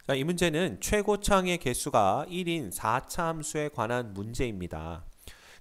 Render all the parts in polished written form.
자, 이 문제는 최고창의 개수가 1인 4차 함수에 관한 문제입니다.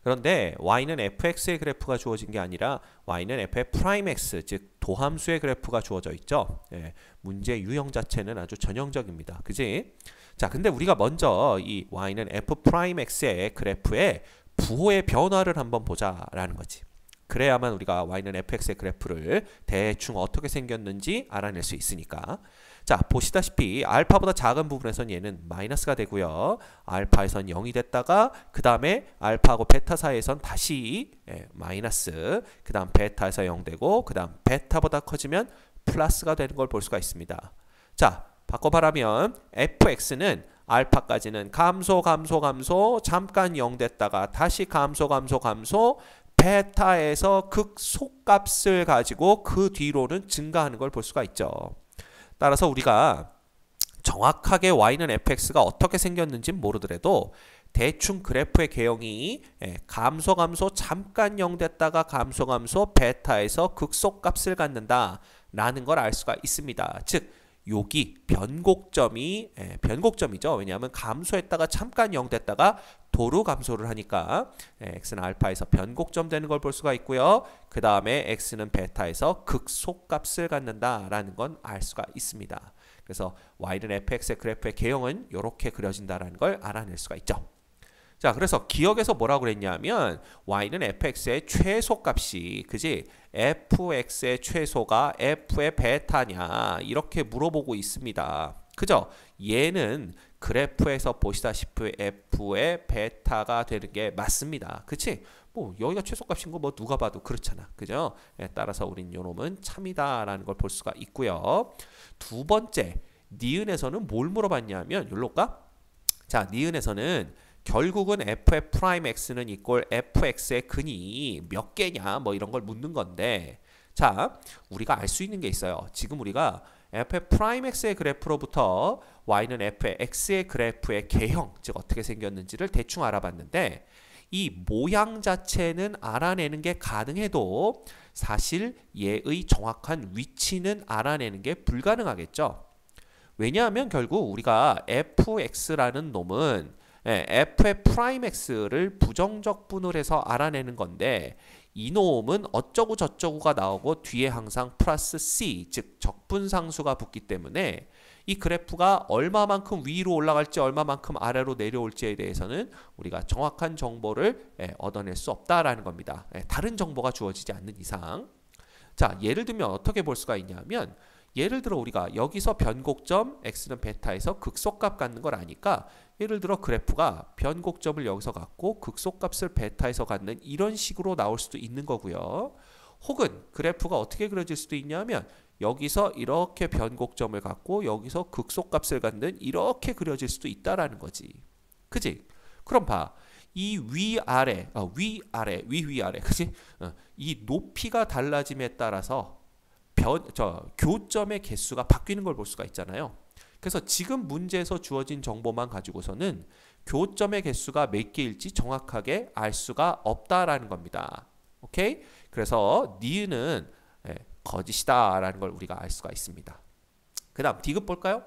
그런데 y는 fx의 그래프가 주어진 게 아니라 y는 f의 프라임 x, 즉 도함수의 그래프가 주어져 있죠. 예, 문제 유형 자체는 아주 전형적입니다. 그지? 자, 근데 우리가 먼저 이 y는 f 프라임 x의 그래프의 부호의 변화를 한번 보자라는 거지. 그래야만 우리가 y는 fx의 그래프를 대충 어떻게 생겼는지 알아낼 수 있으니까. 자, 보시다시피 알파보다 작은 부분에선 얘는 마이너스가 되고요. 알파에선 0이 됐다가 그 다음에 알파하고 베타 사이에선 다시 마이너스, 그 다음 베타에서 0 되고 그 다음 베타보다 커지면 플러스가 되는 걸 볼 수가 있습니다. 자, 바꿔말하면 fx는 알파까지는 감소 잠깐 0 됐다가 다시 감소 베타에서 극소값을 가지고 그 뒤로는 증가하는 걸 볼 수가 있죠. 따라서 우리가 정확하게 y는 fx가 어떻게 생겼는지는 모르더라도 대충 그래프의 개형이 감소 잠깐 0 됐다가 감소 베타에서 극소값을 갖는다 라는 걸 알 수가 있습니다. 즉 여기 변곡점이죠. 왜냐하면 감소했다가 잠깐 0 됐다가 도로 감소를 하니까 x는 알파에서 변곡점 되는 걸 볼 수가 있고요. 그 다음에 x는 베타에서 극소값을 갖는다라는 건 알 수가 있습니다. 그래서 y는 fx의 그래프의 개형은 이렇게 그려진다라는 걸 알아낼 수가 있죠. 자, 그래서 기억에서 뭐라고 그랬냐면 y는 fx의 최소값이 그지? fx의 최소가 f의 베타냐 이렇게 물어보고 있습니다. 그죠? 얘는 그래프에서 보시다시피 f의 베타가 되는 게 맞습니다. 그치? 뭐 여기가 최소값인 거 뭐 누가 봐도 그렇잖아. 그죠? 따라서 우린 요놈은 참이다라는 걸 볼 수가 있고요. 두 번째, 니은에서는 뭘 물어봤냐면 요럴까? 자, 니은에서는 결국은 f의 프라임 x는 이꼴 fx의 근이 몇 개냐 뭐 이런 걸 묻는 건데, 자, 우리가 알 수 있는 게 있어요. 지금 우리가 f의 프라임 x의 그래프로부터 y는 f의 x의 그래프의 개형, 즉 어떻게 생겼는지를 대충 알아봤는데 이 모양 자체는 알아내는 게 가능해도 사실 얘의 정확한 위치는 알아내는 게 불가능하겠죠. 왜냐하면 결국 우리가 fx라는 놈은 f의 프라임 x를 부정적 분을 해서 알아내는 건데 이 놈은 어쩌고 저쩌고가 나오고 뒤에 항상 플러스 c, 즉 적분상수가 붙기 때문에 이 그래프가 얼마만큼 위로 올라갈지 얼마만큼 아래로 내려올지에 대해서는 우리가 정확한 정보를 얻어낼 수 없다라는 겁니다. 다른 정보가 주어지지 않는 이상. 자, 예를 들면 어떻게 볼 수가 있냐면 예를 들어 우리가 여기서 변곡점 x는 베타에서 극소값 갖는 걸 아니까 예를 들어 그래프가 변곡점을 여기서 갖고 극소값을 베타에서 갖는 이런 식으로 나올 수도 있는 거고요. 혹은 그래프가 어떻게 그려질 수도 있냐면 여기서 이렇게 변곡점을 갖고 여기서 극소값을 갖는 이렇게 그려질 수도 있다라는 거지. 그지? 그럼 봐. 이 위아래, 위아래, 그지? 이 높이가 달라짐에 따라서 교점의 개수가 바뀌는 걸 볼 수가 있잖아요. 그래서 지금 문제에서 주어진 정보만 가지고서는 교점의 개수가 몇 개일지 정확하게 알 수가 없다라는 겁니다. 오케이? 그래서 니은은 거짓이다라는 걸 우리가 알 수가 있습니다. 그 다음 디귿 볼까요?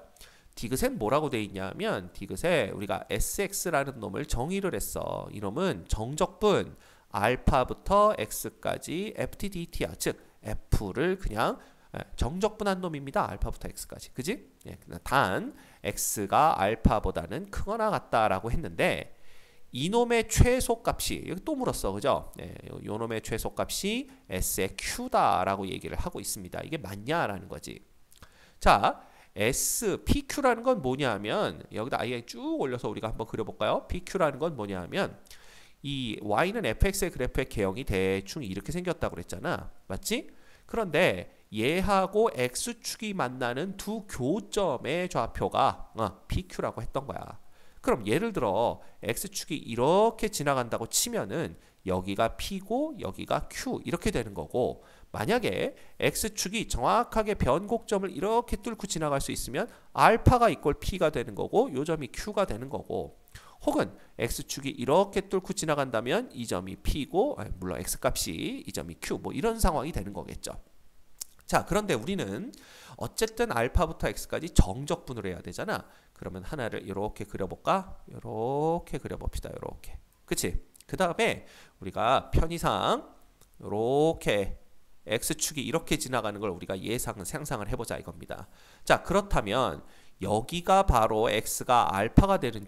디귿엔 뭐라고 돼 있냐면 디귿에 우리가 sx라는 놈을 정의를 했어. 이 놈은 정적분 알파부터 x까지 ftdt야. 즉 f를 그냥 정적분한 놈입니다. 알파부터 x까지. 그지? 단 x가 알파보다는 크거나 같다라고 했는데 이놈의 최소값이 여기 또 물었어. 그죠? 요놈의 최소값이 s의 q다라고 얘기를 하고 있습니다. 이게 맞냐라는 거지. 자, S, PQ라는 건 뭐냐면 여기다 아예 쭉 올려서 우리가 한번 그려볼까요? PQ라는 건 뭐냐면 이 Y는 fx의 그래프의 개형이 대충 이렇게 생겼다고 그랬잖아. 맞지? 그런데 얘하고 x축이 만나는 두 교점의 좌표가 PQ라고 했던 거야. 그럼 예를 들어 x축이 이렇게 지나간다고 치면은 여기가 P고 여기가 Q 이렇게 되는 거고, 만약에 x축이 정확하게 변곡점을 이렇게 뚫고 지나갈 수 있으면 알파가 이꼴 P가 되는 거고 요 점이 Q가 되는 거고, 혹은 x축이 이렇게 뚫고 지나간다면 이 점이 P고 물론 x값이 이 점이 Q 뭐 이런 상황이 되는 거겠죠. 자, 그런데 우리는 어쨌든 알파부터 x까지 정적분을 해야 되잖아. 그러면 하나를 이렇게 그려볼까? 이렇게 그려봅시다. 이렇게. 그치? 그 다음에 우리가 편의상 이렇게 x축이 이렇게 지나가는 걸 우리가 상상을 해보자 이겁니다. 자, 그렇다면 여기가 바로 x가 알파가 되는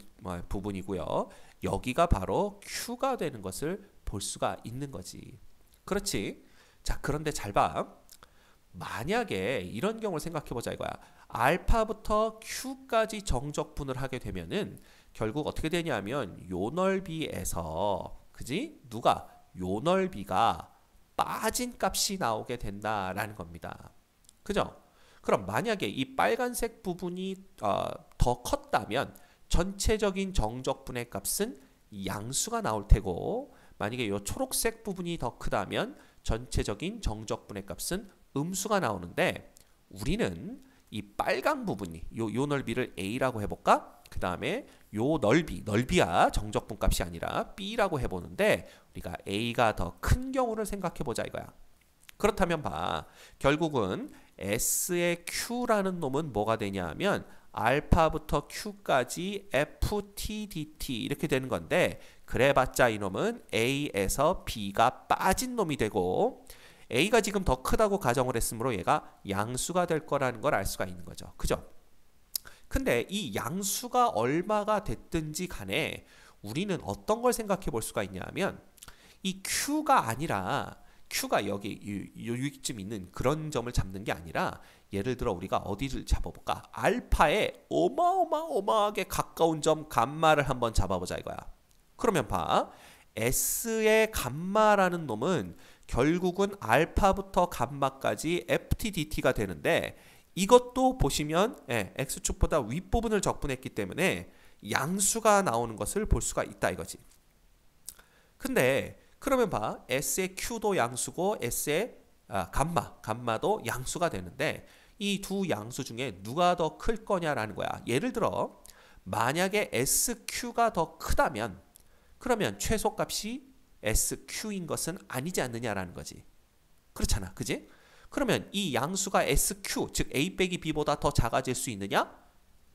부분이고요. 여기가 바로 q가 되는 것을 볼 수가 있는 거지. 그렇지? 자, 그런데 잘 봐. 만약에 이런 경우를 생각해보자 이거야. 알파부터 q까지 정적분을 하게 되면은 결국 어떻게 되냐면 요 넓이에서 그지? 누가? 요 넓이가 빠진 값이 나오게 된다라는 겁니다. 그죠? 그럼 만약에 이 빨간색 부분이 더 컸다면 전체적인 정적분의 값은 양수가 나올 테고, 만약에 이 초록색 부분이 더 크다면 전체적인 정적분의 값은 음수가 나오는데, 우리는 이 빨간 부분이 요 넓이를 a라고 해볼까? 그 다음에 요 넓이야 정적분 값이 아니라 b라고 해보는데, 우리가 a가 더 큰 경우를 생각해보자 이거야. 그렇다면 봐, 결국은 s의 q라는 놈은 뭐가 되냐 하면 알파부터 q까지 ftdt 이렇게 되는 건데, 그래봤자 이놈은 a에서 b가 빠진 놈이 되고, a가 지금 더 크다고 가정을 했으므로 얘가 양수가 될 거라는 걸 알 수가 있는 거죠. 그죠? 근데 이 양수가 얼마가 됐든지 간에 우리는 어떤 걸 생각해 볼 수가 있냐 하면, 이 q가 아니라 q가 여기쯤 있는 그런 점을 잡는 게 아니라, 예를 들어 우리가 어디를 잡아볼까? 알파에 어마어마하게 가까운 점 감마를 한번 잡아보자 이거야. 그러면 봐, s의 감마라는 놈은 결국은 알파부터 감마까지 ftdt가 되는데, 이것도 보시면 x축보다 윗부분을 적분했기 때문에 양수가 나오는 것을 볼 수가 있다 이거지. 근데 그러면 봐, s의 q도 양수고 s의 감마도 양수가 되는데, 이 두 양수 중에 누가 더 클 거냐라는 거야. 예를 들어 만약에 sq가 더 크다면 그러면 최소값이 sq인 것은 아니지 않느냐라는 거지. 그렇잖아, 그지? 그러면 이 양수가 sq, 즉 a 빼기 b보다 더 작아질 수 있느냐?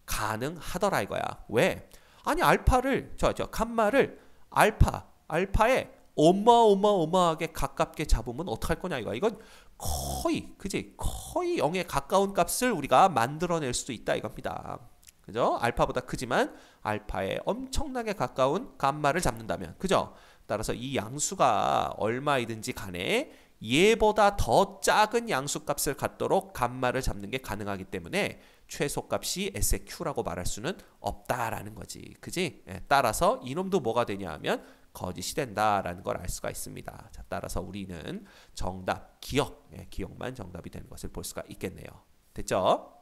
가능하더라 이거야. 왜? 아니 알파를 감마를 알파에 어마어마하게 가깝게 잡으면 어떡할 거냐 이거야. 이건 거의, 그지? 거의 0에 가까운 값을 우리가 만들어낼 수도 있다 이겁니다. 그죠? 알파보다 크지만 알파에 엄청나게 가까운 감마를 잡는다면, 그죠? 따라서 이 양수가 얼마이든지 간에 얘보다 더 작은 양수값을 갖도록 감마를 잡는 게 가능하기 때문에 최소값이 SQ라고 말할 수는 없다라는 거지. 그지? 따라서 이놈도 뭐가 되냐 하면 거짓이 된다라는 걸 알 수가 있습니다. 자, 따라서 우리는 정답, 기억만 정답이 되는 것을 볼 수가 있겠네요. 됐죠?